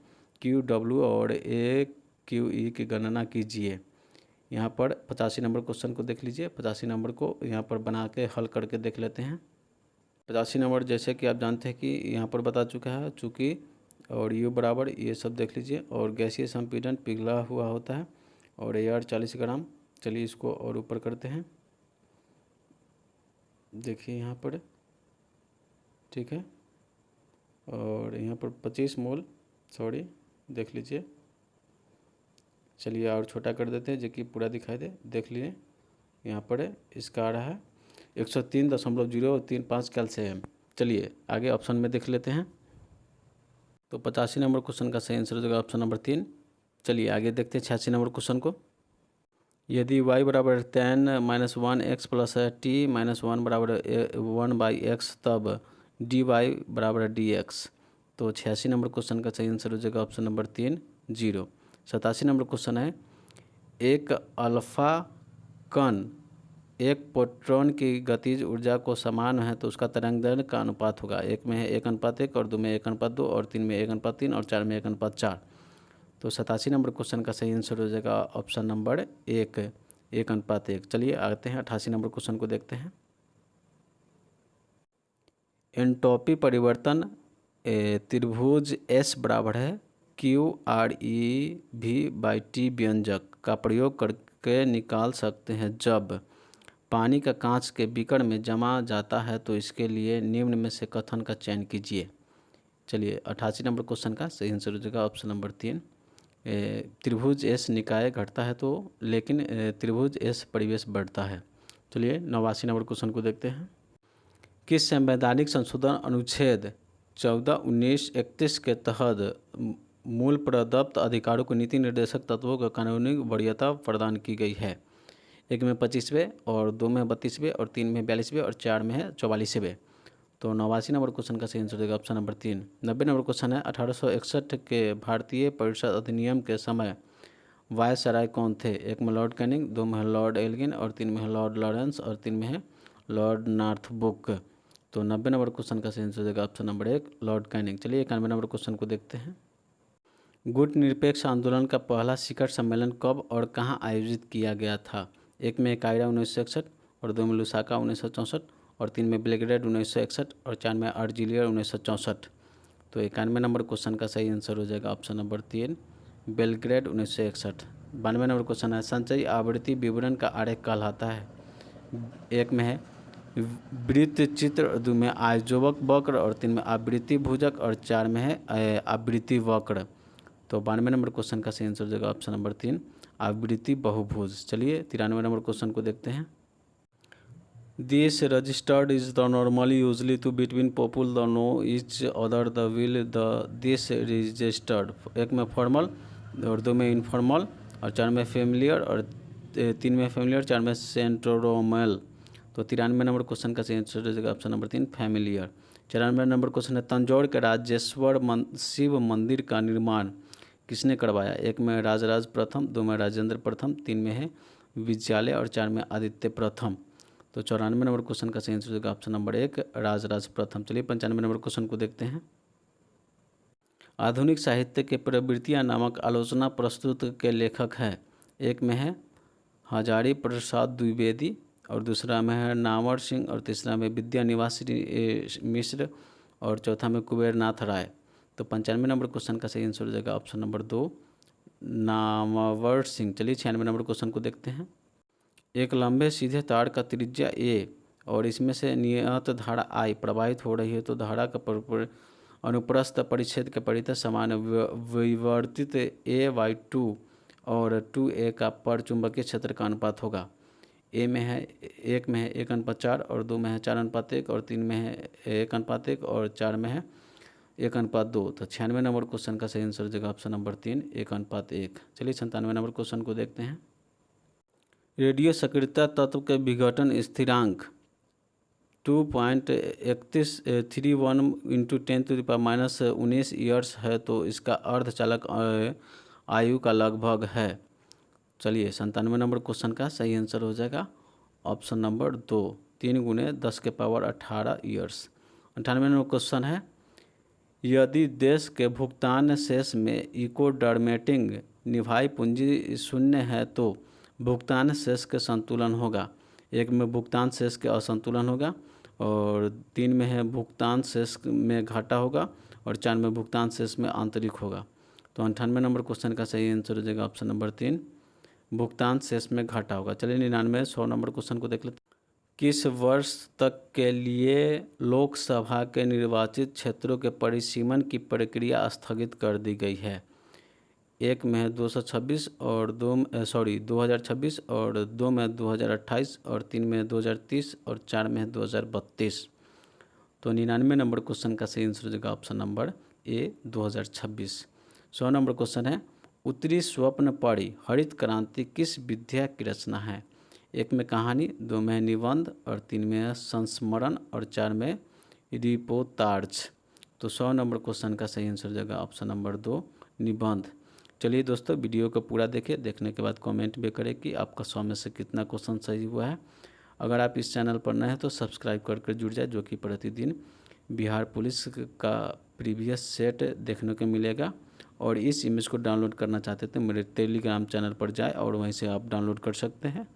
QW और AQE की गणना कीजिए। यहाँ पर 85 नंबर क्वेश्चन को देख लीजिए। 85 नंबर को यहाँ पर बना के हल करके देख लेते हैं। 85 नंबर जैसे कि आप जानते हैं कि यहाँ पर बता चुका है चूँकि, और U बराबर ये सब देख लीजिए, और गैसीय संपीड़न पिघला हुआ होता है, और एयर 40 ग्राम। चलिए इसको और ऊपर करते हैं, देखिए यहाँ पर, ठीक है, और यहाँ पर 25 मोल, देख लीजिए। चलिए और छोटा कर देते हैं जो कि पूरा दिखाई दे। देख लिए यहाँ पर इसका आ रहा है 103.035 कैल्शियम। चलिए आगे ऑप्शन में देख लेते हैं। तो 85 नंबर क्वेश्चन का सही आंसर हो जाएगा ऑप्शन नंबर 3। चलिए आगे देखते हैं 86 नंबर क्वेश्चन को। यदि y बराबर 10 - 1x प्लस t - 1 बराबर 1/x, तब dy बराबर dx। तो 86 नंबर क्वेश्चन का सही आंसर हो जाएगा ऑप्शन नंबर 3 0। 87 नंबर क्वेश्चन है, एक अल्फा कण एक प्रोटॉन की गतिज ऊर्जा को समान है तो उसका तरंग दैर्घ्य का अनुपात होगा। एक में है 1:1, और 2 में 1:2, और 3 में 1:3, और 4 में 1:4। तो 87 नंबर क्वेश्चन का सही आंसर हो जाएगा ऑप्शन नंबर 1:1। चलिए आते हैं 88 नंबर क्वेश्चन को देखते हैं। एंट्रोपी परिवर्तन त्रिभुज S बराबर है QREV/T व्यंजक का प्रयोग करके निकाल सकते हैं। जब पानी का कांच के बीकर में जमा जाता है तो इसके लिए निम्न में से कथन का चयन कीजिए। चलिए 88 नंबर क्वेश्चन का सही आंसर हो जाएगा ऑप्शन नंबर 3 त्रिभुज S निकाय घटता है तो, लेकिन त्रिभुज S परिवेश बढ़ता है। चलिए 89 नंबर क्वेश्चन को देखते हैं। किस संवैधानिक संशोधन अनुच्छेद 14, 19, 31 के तहत मूल प्रदत्त अधिकारों को नीति निर्देशक तत्वों का कानूनी वरीयता प्रदान की गई है? एक में 25वें, और 2 में 32वें, और 3 में 42वें, और 4 में है 44वें। तो तो 89 नंबर क्वेश्चन का सही आंसर देगा ऑप्शन नंबर 3। 90 नंबर क्वेश्चन है 1861 के भारतीय परिषद अधिनियम के समय वायसराय कौन थे? 1 में लॉर्ड कैनिंग, 2 में है लॉर्ड एल्गिन और 3 में है लॉर्ड लॉरेंस और 3 में है लॉर्ड नॉर्थब्रुक। तो 90 नंबर क्वेश्चन का सही आंसर देगा ऑप्शन नंबर 1 लॉर्ड कैनिंग। चलिए 91 नंबर क्वेश्चन को देखते हैं। गुट निरपेक्ष आंदोलन का पहला शिखर सम्मेलन कब और कहाँ आयोजित किया गया था? 1 में कायरा 1961 और 2 में लुसाका 1964 और 3 में बेलग्रेड 1961 और 4 में अर्जिलियर 1964। तो 91 नंबर क्वेश्चन का सही आंसर हो जाएगा option number 3 Belgrade 1961। 92 number question है संचयी आवृत्ति विवरण का आरेख कहलाता है? 1 में है वृत्त चित्र, 2 में आयोजक वक्र और 3 में आवृत्ति भुजक और 4 में है आवृत्ति वक्र। तो 92 नंबर क्वेश्चन का सही आंसर देगा ऑप्शन नंबर 3 आवृत्ति बहुभुज। चलिए 93 नंबर क्वेश्चन को देखते हैं। This registered is the normally usually to between people the know each other the will the this registered. 1 में फॉर्मल और 2 में इनफॉर्मल और 4 में फेमिलियर और 3 में फेमिलियर, 4 में सेंट्रोमल। तो 93 नंबर क्वेश्चन का सही आंसर देगा option number 3 familiar. 94 number question है तंजौर के राजेश्वर शिव मंदिर का निर्माण किसने करवाया? 1 में राजराज प्रथम, 2 में राजेंद्र प्रथम, 3 में है विजयालय और 4 में आदित्य प्रथम। तो 94 नंबर क्वेश्चन का सही आंसर देगा ऑप्शन नंबर 1 राजराज प्रथम। चलिए 95 नंबर क्वेश्चन को देखते हैं। आधुनिक साहित्य के प्रवृत्तियाँ नामक आलोचना प्रस्तुत के लेखक है? 1 में है हजारी प्रसाद द्विवेदी और दूसरा में है नामवर सिंह और तीसरा में विद्या निवासी मिश्र और चौथा में कुबेरनाथ राय। तो 95 नंबर क्वेश्चन का सही आंसर हो जाएगा ऑप्शन नंबर 2 नामवर सिंह। चलिए 96 नंबर क्वेश्चन को देखते हैं। एक लंबे सीधे तार का त्रिज्या ए और इसमें से नियत धारा आई प्रवाहित हो रही है तो धारा का अनुप्रस्थ परिच्छेद के परितः समान विवर्तित A/2 और 2A का परचुंबकीय क्षेत्र का अनुपात होगा। 1 में है 1:4 और 2 में है 4:1 और 3 में है 1:1 और 4 में है 1:2। तो 96 नंबर क्वेश्चन का सही आंसर हो जाएगा ऑप्शन नंबर 3 1:1। चलिए 97 नंबर क्वेश्चन को देखते हैं। रेडियो सक्रियता तत्व के विघटन स्थिरांक 2.3131 × 10⁻⁻19 ईयर्स है तो इसका अर्धचालक आयु का लगभग है। चलिए 97 नंबर क्वेश्चन का सही आंसर हो जाएगा option number 2 3 × 10⁻18 years. 98 number question है यदि देश के भुगतान शेष में इकोडर्मेटिंग निभाई पूंजी शून्य है तो भुगतान शेष के संतुलन होगा। 1 में भुगतान शेष के असंतुलन होगा और 3 में है भुगतान शेष में घाटा होगा और 4 में भुगतान शेष में आंतरिक होगा। तो 98 नंबर क्वेश्चन का सही आंसर हो जाएगा ऑप्शन नंबर 3 भुगतान शेष में घाटा होगा। चलिए 99 100 नंबर क्वेश्चन को देख लेते हैं। किस वर्ष तक के लिए लोकसभा के निर्वाचित क्षेत्रों के परिसीमन की प्रक्रिया स्थगित कर दी गई है? 1 में है 2026 और 2026 और 2 में 2028 और 3 में 2030 और 4 में 2032। तो 99 नंबर क्वेश्चन का सही आंसर हो जाएगा option number A 2026। 100 number question है उत्तरी स्वप्न परी हरित क्रांति किस विधा की रचना है? 1 में कहानी, 2 में निबंध और 3 में संस्मरण और 4 में रिपोर्ताज। तो 100 नंबर क्वेश्चन का सही आंसर हो जाएगा ऑप्शन नंबर 2 निबंध। चलिए दोस्तों वीडियो को पूरा देखिए, देखने के बाद कमेंट भी करें कि आपका 100 में से कितना क्वेश्चन सही हुआ है। अगर आप इस चैनल पर नए हैं तो सब्सक्राइब करके जुड़ जाए जो कि प्रतिदिन बिहार पुलिस का प्रीवियस सेट देखने को मिलेगा। और इस इमेज को डाउनलोड करना चाहते थे मेरे टेलीग्राम चैनल पर जाए और वहीं से आप डाउनलोड कर सकते हैं।